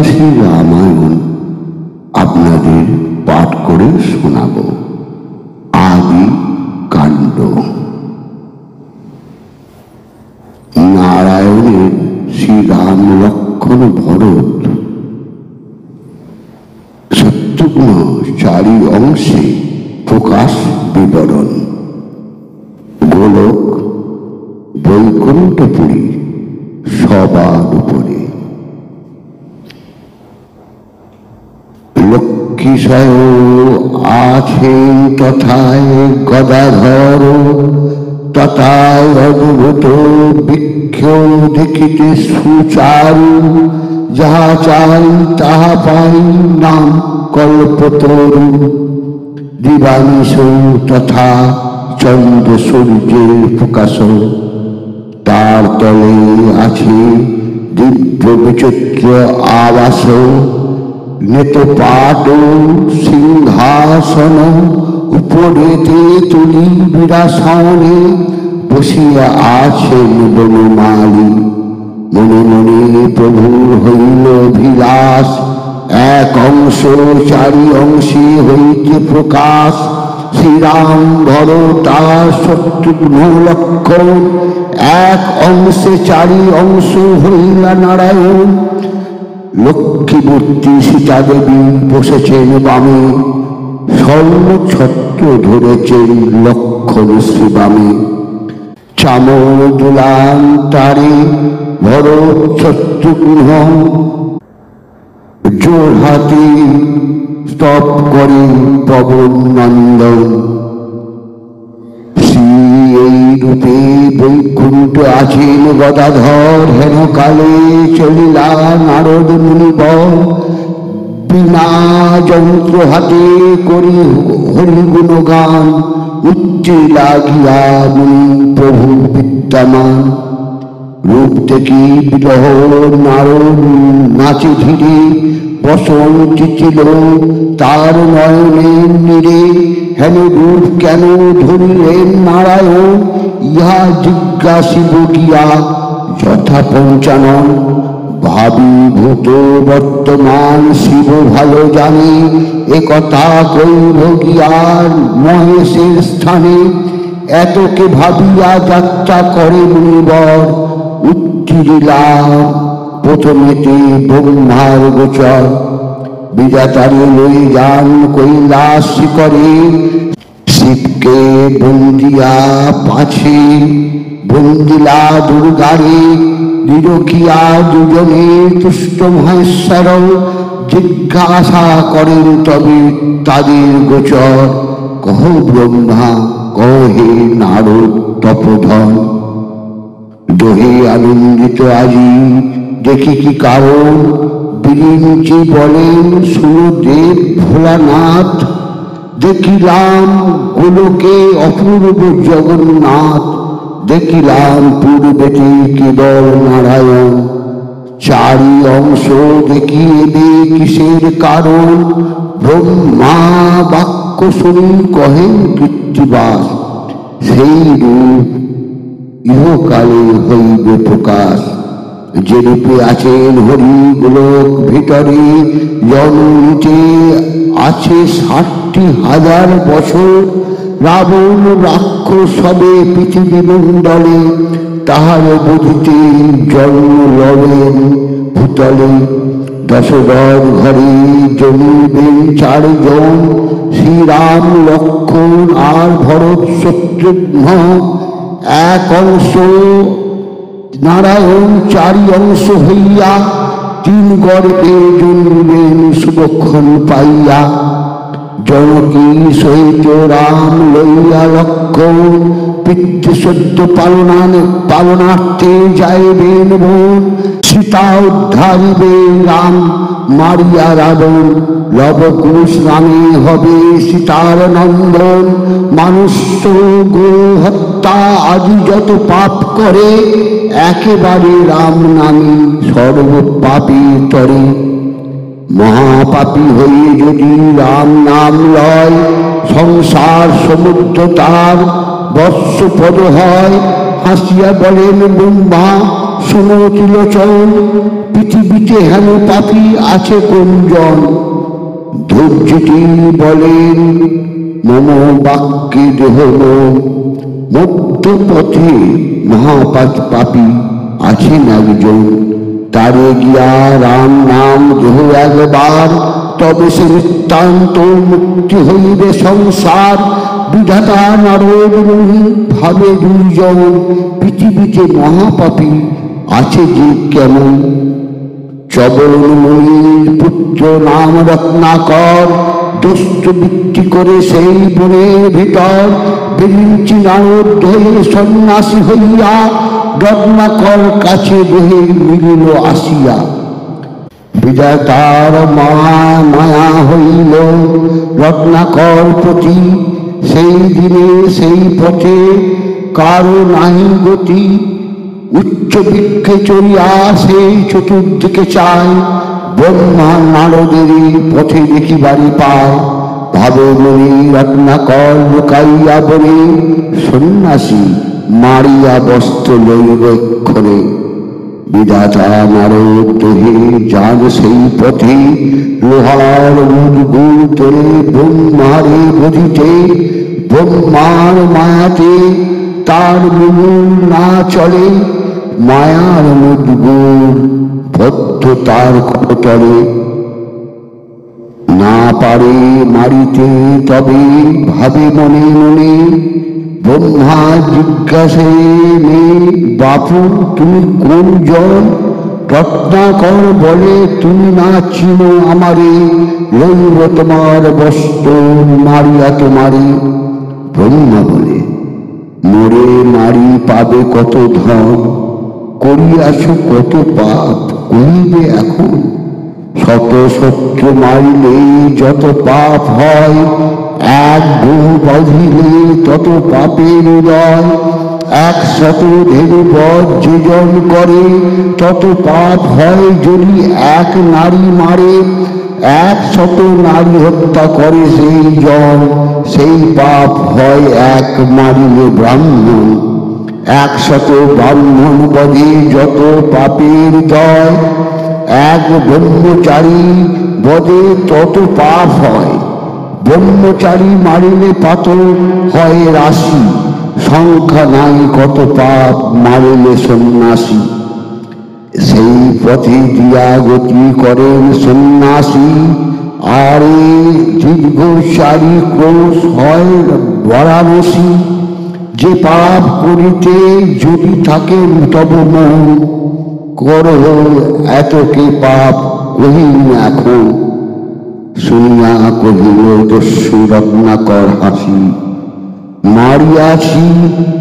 শ্রী রামায়ণ আপনাদের পাঠ করে শোনাব। আদি কাণ্ড। নারায়ণের শ্রীরাম লক্ষ্মণ ভরত শত্রুঘ্ন চারি অংশে প্রকাশ বিবরণ। গোলক বৈকুণ্ঠপুরী সবার উপরে। লক্ষ্মীশয় আছেন তথায় গদাধর, তথায় অদ্ভুত বৃক্ষ দেখিতে সুচারু, যাহা চাই তাহা পাই নাম কল্পতরু। দিবানিশ তথা চন্দ্র সূর্যের প্রকাশ, তার তলে আছে দিব্য বিচিত্র আবাস। নেতপাট সিংহাসন, উপরেতে তুলি বিরাসনে, বসিয়া আছেন বনমালী। মনে মনে প্রভুর হইল অভিলাষ, এক অংশ চারি অংশে হইতে প্রকাশ। শ্রীরাম ভরতা শত্রুঘ্ন লক্ষ্মণ, এক অংশে চারি অংশ হইলা নারায়ণ। লক্ষ্মীমূর্তি সীতা দেবী বসেছেন বামে, স্বর্ণ ছত্র ধরেছেন লক্ষ্মণ শ্রীবামে। চামর দুলান তারে ভরত শত্রুঘ্ন, জোর হাতে স্তব করে পবন নন্দন। শ্রী এই রূপে বৈকুণ্ঠ আছেন গদাধর, হেন কালে চলিলা নারদ মুনিবর। বিনা যন্ত্র হাতে করি হরি গুণগান, উচ্চে লাগিয়া মুনি প্রভু বিদ্যমান। রূপ দেখি বিরহ নারদ নাচে ধীরে, বসন চিচিল তার নয়নের নীরে। হেন রূপ কেন ধরিলেন নারায়ণ, ইহা জিজ্ঞাসিব গিয়া যথা পঞ্চানন। ভাবিভূত বর্তমান শিব ভালো জানে, একথা কইব গিয়ার মহেশের স্থানে। এতকে ভাবিয়া যাত্রা করে মুনিবর, উচ্চিলা প্রথমেতে ব্রহ্মার গোচর। বিধাতারে লই যান কৈলাস শিখরে, শিবকে বন্দিয়া পাছে বন্দিলা দুর্গারে। নিরখিয়া দুজনে তুষ্ট মহেশ্বর, জিজ্ঞাসা করেন তবে তাদের গোচর। কহ ব্রহ্মা কহে নারদ তপোধন, দোহে আনন্দিত আজি দেখি কি কারণ। বিরিঞ্চি বলেন শুনো দেব ভোলানাথ, দেখিলাম গোলকে অপূর্ব জগন্নাথ। দেখিলাম পূর্বেতে কেবল নারায়ণ, চারি অংশ দেখিয়ে কিসের কারণ। ব্রহ্মা বাক্য শুনি কহেন কৃত্তিবাস, সেই রূপ ইহকালে হইবে প্রকাশ। যে রূপে আছেন হরি গোলক ভিতরে, জন্মিতে আছে 60,000 বছর। রাবণ রাক্ষস সবে পৃথিবী মণ্ডলে, তাহার বুঝিতে জন্ম লড়েন ভূতলে। দশরথ ঘরে জন্মিবেন 4 জন, শ্রীরাম লক্ষ্মণ আর ভরত শত্রুঘ্ন। এক অংশ নারায়ণ চারি অংশ হইয়া, 3 গর্ভে জন্মিবেন শুভক্ষণ পাইয়া। জনকী সহিত রাম লইয়া লক্ষ্মণ, পিতৃসত্য পালনার্থে যাইবেন বন। সীতা উদ্ধারিবে রাম মারিয়া রাবণ, লবকুশ নামে হবে সীতার নন্দন। মানুষ গো হত্যা আদি যত পাপ করে, একেবারে রাম নামে সর্বপাপী তরে। মহাপাপী হয়ে যদি রাম নাম লয়, সংসার সমুদ্র তার বৎসপদ হয়। হাসিয়া বলেন ব্রহ্মা শোনো ত্রিলোচন, পৃথিবীতে হেন পাপী আছে কোনজন? ধৈর্যটি বলেন মম বাক্যে দেহ মধ্য পথে মহাপাপী আছেন একজন। তারে গিয়া রাম নাম দেহ একবার, তবে সে নিতান্ত মুক্তি হইবে সংসার। বিধাতা নারদ মুনি ভাবে দুইজন, পৃথিবীতে মহাপাপী আছে যে কেমন? চবনময়ীর পুত্র নাম রত্নাকর, দস্যু বৃত্তি করে সেই বনের ভিতর। বিরিঞ্চি নারদ হয়ে সন্ন্যাসী হইয়া, রত্নাকর কাছে দেহে মিলিল আসিয়া। বিধাতার মায়া হইল রত্নাকর প্রতি, সেই দিনে সেই পথে কারো নাহি গতি। উচ্চ বৃক্ষে চড়িয়া সেই চতুর্দিকে চায়, ব্রহ্মা নারদেরই পথে দেখিবারে পায়। ভাবে মনে রত্নাকর লুকাইয়া বলে, সন্ন্যাসী মারিয়া বস্ত্র লইব এক্ষণে। বিধাতা নারদ দেহে যান সেই পথে, লোহার মুদগুল তোলে ব্রহ্মারে বধিতে। ব্রহ্মার মায়াতে তার মুমুল না চলে, মায়ার মুদগুল বদ্ধ তার কপতলে। না পারে মারিতে তবে ভাবে মনে মনে, ব্রহ্মা জিজ্ঞাসে নে বাপু তুমি কোন জন? রত্নাকর বলে তুমি না চিনো আমারে, লইব তোমার বস্ত্র মারিয়া তোমারে। ব্রহ্মা বলে মোরে নারী পাবে কত ধন, করিয়াছ কত পাপ করিবে এখন। শত শত্রু মারিলে যত পাপ হয়, এক গো বাঁধিলে তত পাপের উদয়। 100 ধেনু বধ যেজন করে, তত পাপ হয় যদি এক নারী মারে। 100 নারী হত্যা করে সেই জন, সেই পাপ হয় এক মারিলে ব্রাহ্মণ। 100 ব্রাহ্মণ বধে যত পাপের দয়, এক ব্রহ্মচারী বধে তত পাপ হয়। ব্রহ্মচারী মারিলে পাতক হয় রাশি, সংখ্যা নাই কত পাপ মারিলে সন্ন্যাসী। সেই পথে দিয়া গতি করেন সন্ন্যাসী, আর দীর্ঘ 4 ক্রোশ হয় বারাণসী। যে পাপ করিতে যদি থাকে তব মন, করহ এতকে পাপ কহিন এখন। শুনিয়া কহিল দস্যু রত্নাকর হাসি, মারিয়াছি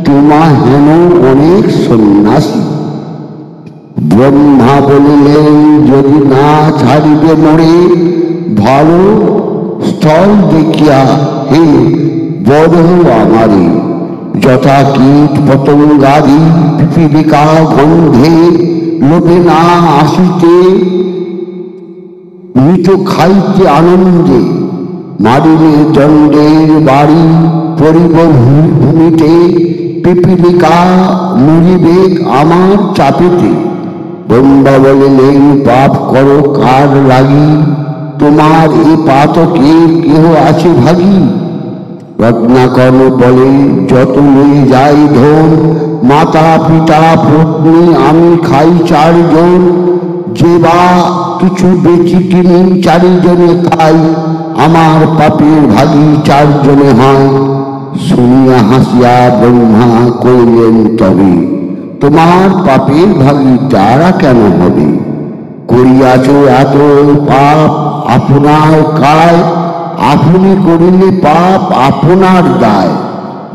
তোমা হেন অনেক সন্ন্যাসী। ব্রহ্মা বলিলেন যদি না ছাড়িবে মোরে, ভালো স্থল দেখিয়া হে বধ আমারে। যথা কীট পতঙ্গাদি পিপীলিকা গন্ধে, লোভে না আসিতে মৃত খাইতে আনন্দে। মারিলে দণ্ডের বাড়ি পরিব ভূমিতে, পিপীলিকা মরিবে আমার চাপেতে। ব্রহ্মা বলিলেন পাপ করো কার লাগি, তোমার এ পাতকে কেহ আছে ভাগী। রত্নাকর বলে যত লই যাই ধন, মাতা পিতা পত্নী আমি খাই 4 জন। যে বা কিছু বেচি কিনি 4 জনে খাই, আমার পাপের ভাগী 4 জনে হয়। শুনিয়া হাসিয়া ব্রহ্মা কইলেন তবে, তোমার পাপের ভাগী তারা কেন হবে? করিয়াছ এত পাপ আপনার কায়, আপনি করিলে পাপ আপনার দায়।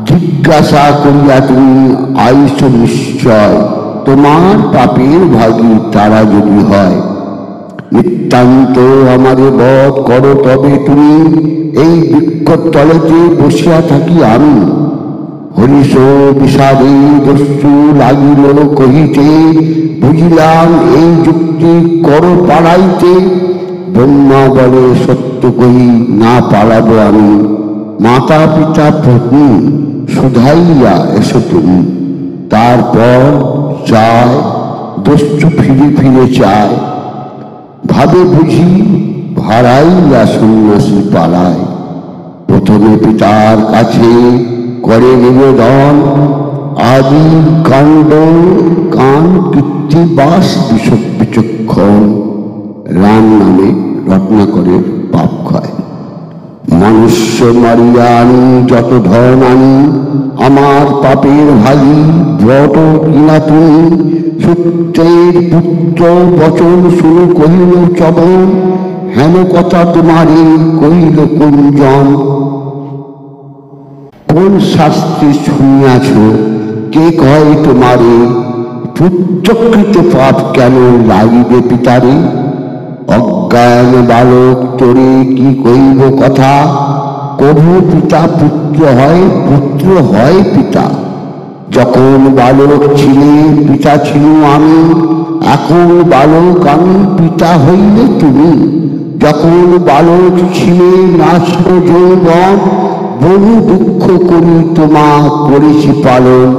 জিজ্ঞাসা করিয়া তুমি আইস নিশ্চয়, তোমার পাপের ভাগী তারা যদি হয়। নিতান্ত আমারে বধ করো তবে তুমি, এই বৃক্ষতলেতে বসিয়া থাকি আমি। হরিষ বিষাদে দস্যু লাগিল কহিতে, বুঝিলাম এই যুক্তি করো পালাইতে। ব্রহ্মা বলে সত্য কহি না পালাবো আমি, মাতা পিতা পত্নী শুধাইয়া এসো তুমি। তারপর চায় দস্যু ফিরে ফিরে চায়, ভাবে বুঝি ভাড়াইয়া সন্ন্যাসী পালায়। প্রথমে পিতার কাছে করে নিবেদন, আদি কাণ্ড কান কীর্তিবাস বিচক্ষণ। রাম নামে রত্নাকরের পাপ ক্ষয়। মনুষ্য মারিয়া আনি যত ধন আনি, আমার পাপের ভাগী ব্রত কিনা তুমি। সত্যের পুত্র বচন শুনে কহিল চবন, হেন কথা তোমারে কহিল কোনজন। কোন শাস্ত্রে শুনিয়াছ কে কয় তোমারে, পুত্রকৃত পাপ কেন লাগিবে পিতারে। অজ্ঞান বালক তোরে কি কইব কথা, কভু পিতা পুত্র হয় পুত্র হয় পিতা। যখন বালক ছিলে পিতা ছিল আমি, এখন বালক আমি পিতা হইলে তুমি। যখন বালক ছিলে নাছিল যৌবন, বহু দুঃখ করি তোমা করেছি পালন।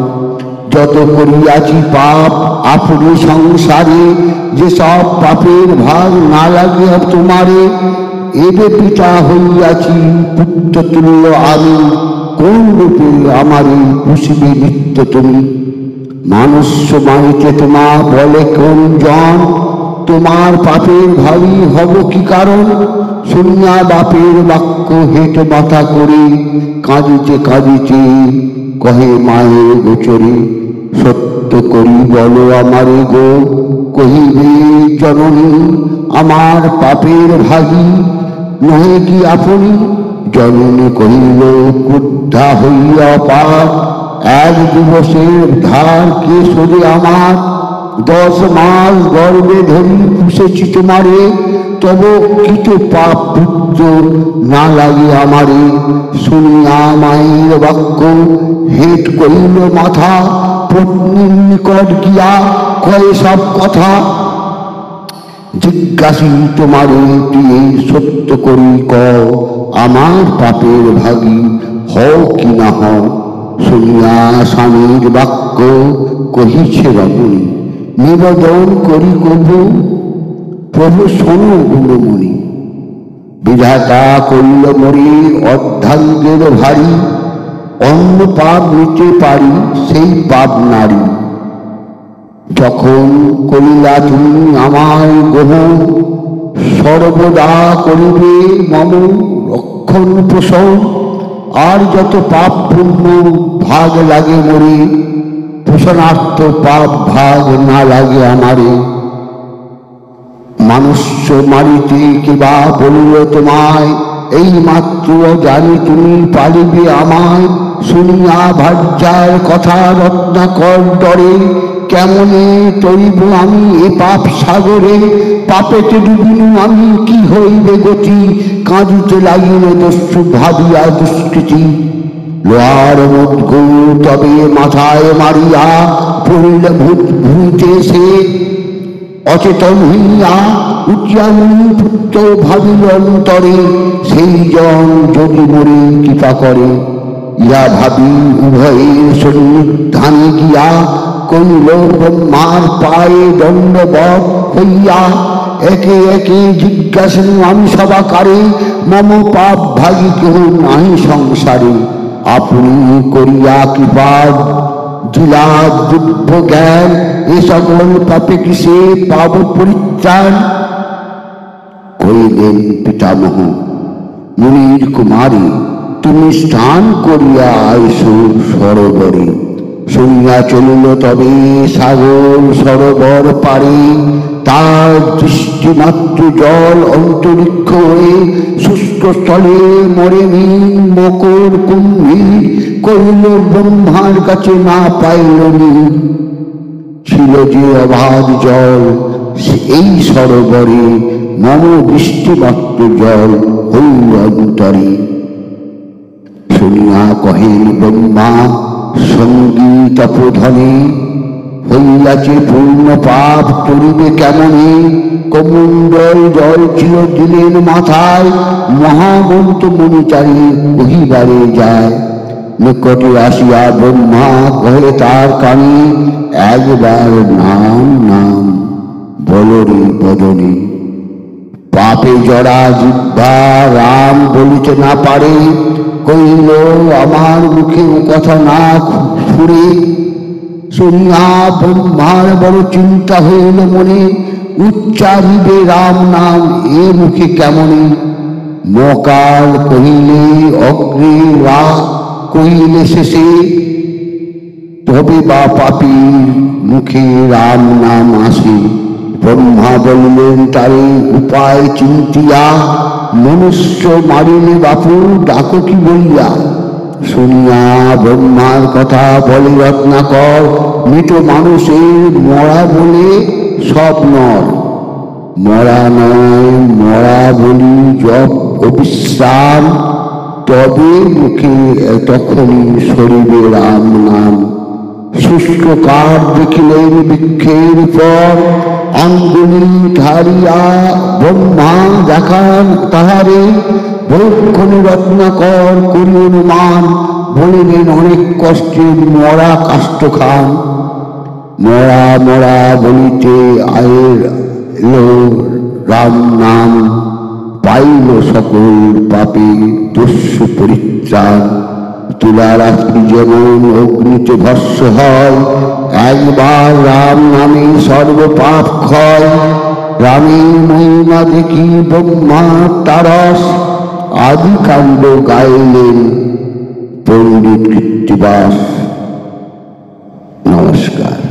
যত করিয়াছি পাপ আপনি সংসারে, যেসব পাপের ভাগ না লাগিয়া তোমারে। এবে পিতা হইয়াছি পুত্র তুল্য আমি, কোন রূপে আমারে পুষিবে নিত্য তুমি। মানুষ মানিতে তোমা বলে কোন জন, তোমার পাপের ভাবি হব কি কারণ। শুনিয়া বাপের বাক্য হেঁটে মাথা করে, কাঁদিতে কাঁদিতে কহে মায়ের গোচরে। সত্য করি বলো আমারে গো, কহিবে জননী আমার পাপের ভাগী নহে কি আপনি। জননী কহিল ক্রুদ্ধা হইয়া পাপ, এক দিবসের ধার কে শোধে আমার। 10 মাস গর্ভে ধরি পুষেছি তোমারে, তব কৃত পাপ পুত্র না লাগে আমারে। শুনিয়া মায়ের বাক্য হেট করিল মাথা, পত্নীর নিকট গিয়া কয়ে সব কথা। জিজ্ঞাসী তোমারে প্রিয়ে সত্য করি কও, আমার পাপের ভাগী হও কি না হও। শুনিয়া স্বামীর বাক্য কহিছে রমণী, নিবেদন করি কবু প্রভু শোনো গুণমণি। বিধাতা করিল মরি অর্ধাঙ্গের ভারী, অন্য পাপ নিতে পারি সেই পাপ নারী। যখন করিলা তুমি আমায় গ্রহণ, সর্বদা করিবে মম রক্ষণ পোষণ। আর যত পাপ পুণ্য ভাগ লাগে মরে, পোষণার্থ পাপ ভাগ না লাগে আমারে। মনুষ্য মারিতে কিবা বলিল তোমায়, এই মাত্র জানি তুমি পারিবে আমায়। শুনিয়া ভার্যার কথা রত্নাকর ডরে, কেমনে তরিব আমি এ পাপ সাগরে। পাপেতে ডুবিনু আমি কি হইবে গতি, কাঁদিতে লাগিল দস্যু ভাবিয়া দুষ্কৃতি। লোহার মুদ্গু তবে মাথায় মারিয়া, পড়িল ভূমিতে সে অচেতন হইয়া। উঠিয়া মুনি পুত্র ভাবিল অন্তরে, সেই জন যদি মরে কৃপা করে। ইয়া ভাবি উভয়ের সন্নিধানে গিয়া, কইল ব্রহ্মার পায়ে দণ্ডবৎ হইয়া। একে একে জিজ্ঞাসেন আমি সবাকারে, মম পাপ ভাগী কেহ নাহি সংসারে। আপনি করিয়া কৃপা দিলা দিব্য জ্ঞান, এ সকল পাপে কিসে পাব পরিত্রাণ। কইলেন পিতামহ মুনির কুমারী, তুমি স্নান করিয়া আইসো সরোবরে। শুনিয়া চলিল তবে সাগর সরোবর পারে, তার দৃষ্টিমাত্র জল অন্তরিক্ষ হয়ে শুষ্ক স্থলে মরে নীল মকর কুম্ভীর। কহিল ব্রহ্মার কাছে না পাইল নীল, ছিল যে অবাধ জল এই সরোবরে। মম বৃষ্টিমাত্র জল হইল অন্তরে। শুনিয়া কহেন ব্রহ্মা সঙ্গীত প্রধানে, হইয়াছে পূর্ণ পাপ তরিবে কেমনে। কমণ্ডল জল ছিল দিলেন মাথায়, মহামন্ত্র মণিচারী কহিবারে যায়। নিকটে আসিয়া ব্রহ্মা কহে তার কানে, একবার নাম নাম বলরে বদনে। পাপে জড়া জিহ্বা রাম বলিতে না পারে, কহিল আমার মুখে কথা না ফুরে। শুনিয়া ব্রহ্মার বড় চিন্তা হইল মনে, উচ্চারিবে রাম নাম এ মুখে কেমনে। মকাল কহিলে অগ্রে রা কহিলে শেষে, তবে বা পাপীর মুখে রাম নাম আসে। ব্রহ্মা বলিলেন তারে উপায় চিন্তিয়া, মনুষ্য মারিলে বাপু ডাকো কি বলিয়া। শুনিয়া ব্রহ্মার কথা বলে রত্নাকর, মৃত মানুষের মরা বলে সব নর। মরা নয় মরা বলি জপ অবিশ্রাম, তবে মুখে তখনই শরীরে রাম নাম। শুষ্ক কাঠ দেখিলেন বৃক্ষের পর, আঙ্গুলি ধারিয়া ব্রহ্মা দেখান তাহারে। বহুক্ষণে রত্নাকর করি অনুমান, বলিলেন অনেক কষ্টে মরা কাষ্ঠ খান। মরা মরা বলিতে আয়ের রাম নাম, পাইল সকল পাপে দস্যু পরিত্রাণ। তুলা রাত্রি যেমন অগ্নিতে ভস্য হয়, একবার রাম নামে সর্ব পাপ ক্ষয়। রামের মহিমা দেখি ব্রহ্মা তারস, আদি কাণ্ড গাইলেন পণ্ডিত কৃত্তিবাস। নমস্কার।